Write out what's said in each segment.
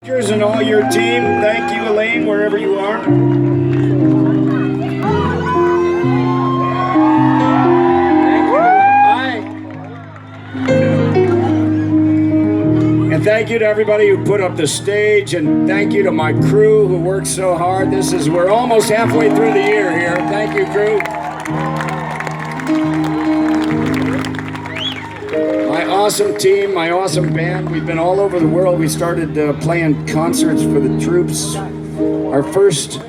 And all your team, thank you, Elaine, wherever you are. And thank you to everybody who put up the stage, and thank you to my crew who worked so hard. We're almost halfway through the year here. Thank you, crew. My awesome team, my awesome band. We've been all over the world. We started playing concerts for the troops. Our first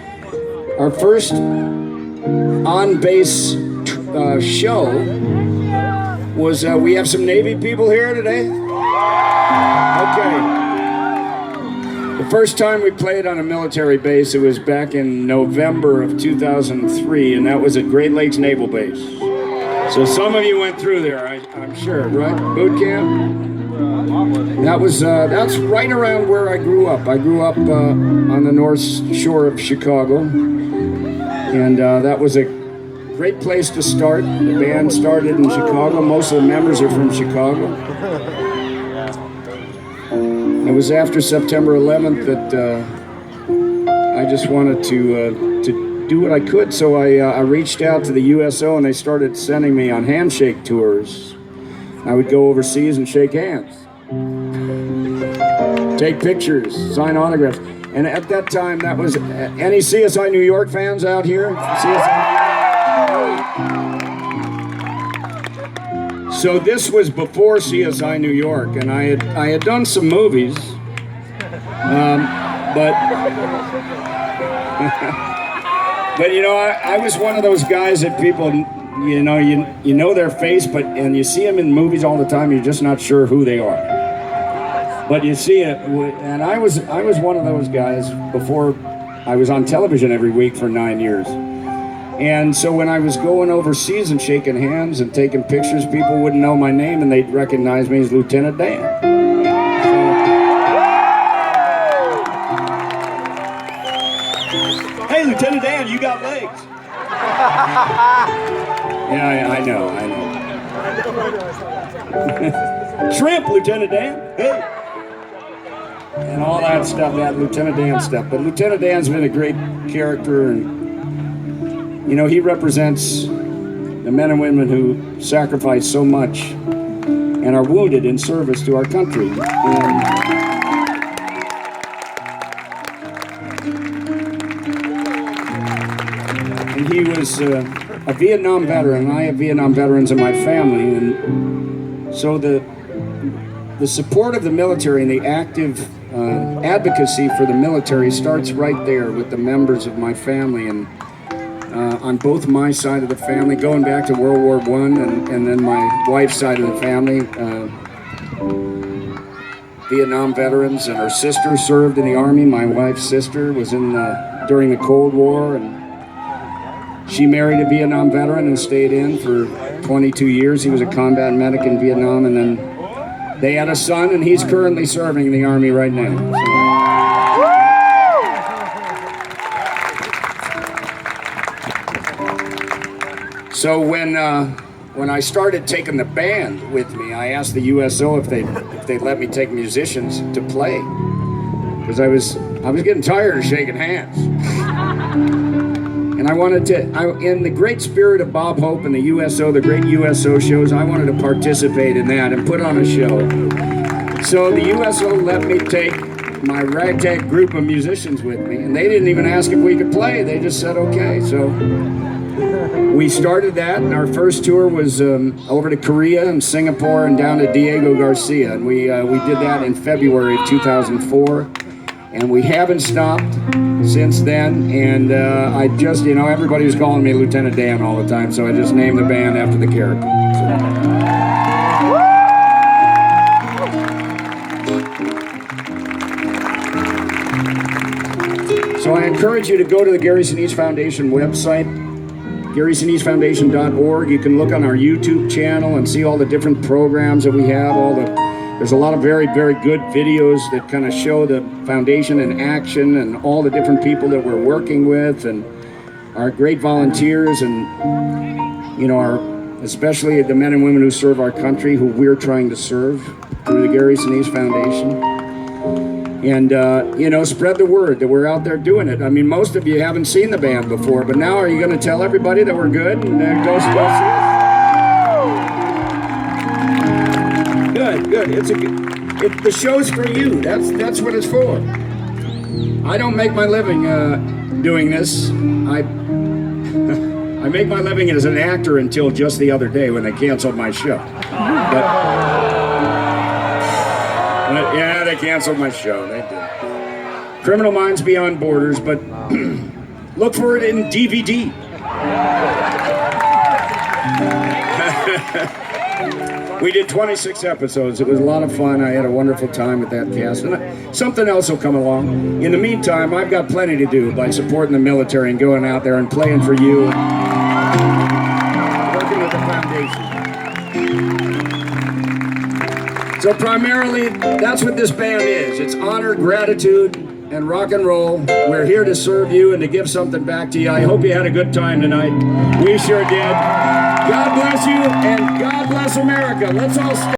on-base show was, we have some Navy people here today? Okay. The first time we played on a military base, it was back in November of 2003, and that was at Great Lakes Naval Base. So some of you went through there, I'm sure, right? Boot camp? That's right around where I grew up. I grew up on the north shore of Chicago, and that was a great place to start. The band started in Chicago. Most of the members are from Chicago. It was after September 11th that I just wanted to do what I could, so I reached out to the USO, and they started sending me on handshake tours. I would go overseas and shake hands, take pictures, sign autographs. And at that time, that was any CSI New York fans out here? So this was before CSI New York, and I had done some movies, but you know, I was one of those guys that people, you know their face, and you see them in movies all the time. You're just not sure who they are. But you see it, and I was one of those guys before I was on television every week for 9 years. And so when I was going overseas and shaking hands and taking pictures, people wouldn't know my name, and they'd recognize me as Lieutenant Dan. Hey, Lieutenant Dan, you got legs. Yeah, I know. Shrimp, Lieutenant Dan. Hey. And all that stuff, that Lieutenant Dan stuff. But Lieutenant Dan's been a great character, and you know, he represents the men and women who sacrifice so much and are wounded in service to our country. And he was a Vietnam veteran, and I have Vietnam veterans in my family, and so the support of the military and the active advocacy for the military starts right there with the members of my family, and on both my side of the family, going back to World War I, and then my wife's side of the family, Vietnam veterans, and her sister served in the Army. My wife's sister was during the Cold War, and she married a Vietnam veteran and stayed in for 22 years. He was a combat medic in Vietnam, and then they had a son, and he's currently serving in the Army right now. So when I started taking the band with me, I asked the USO if they'd let me take musicians to play, because I was getting tired of shaking hands. And I wanted to, in the great spirit of Bob Hope and the USO, the great USO shows, I wanted to participate in that and put on a show. So the USO let me take my ragtag group of musicians with me, and they didn't even ask if we could play. They just said okay. So we started that, and our first tour was over to Korea and Singapore and down to Diego Garcia, and we did that in February of 2004, and we haven't stopped since then. And I just, everybody was calling me Lieutenant Dan all the time, so I just named the band after the character. So I encourage you to go to the Gary Sinise Foundation website, GarySiniseFoundation.org. You can look on our YouTube channel and see all the different programs that we have. There's a lot of very, very good videos that kind of show the foundation in action, and all the different people that we're working with, and our great volunteers, and especially the men and women who serve our country, who we're trying to serve through the Gary Sinise Foundation. And, you know, spread the word that we're out there doing it. I mean, most of you haven't seen the band before, but now are you going to tell everybody that we're good and go see us? Good. The show's for you. That's what it's for. I don't make my living doing this. I make my living as an actor until just the other day when they canceled my show. Yeah, they canceled my show. They did. Criminal Minds Beyond Borders, but look for it in DVD. We did 26 episodes. It was a lot of fun. I had a wonderful time with that cast. And something else will come along. In the meantime, I've got plenty to do by supporting the military and going out there and playing for you. Working with the foundation. So primarily, that's what this band is. It's honor, gratitude, and rock and roll. We're here to serve you and to give something back to you. I hope you had a good time tonight. We sure did. God bless you, and God bless America. Let's all stay.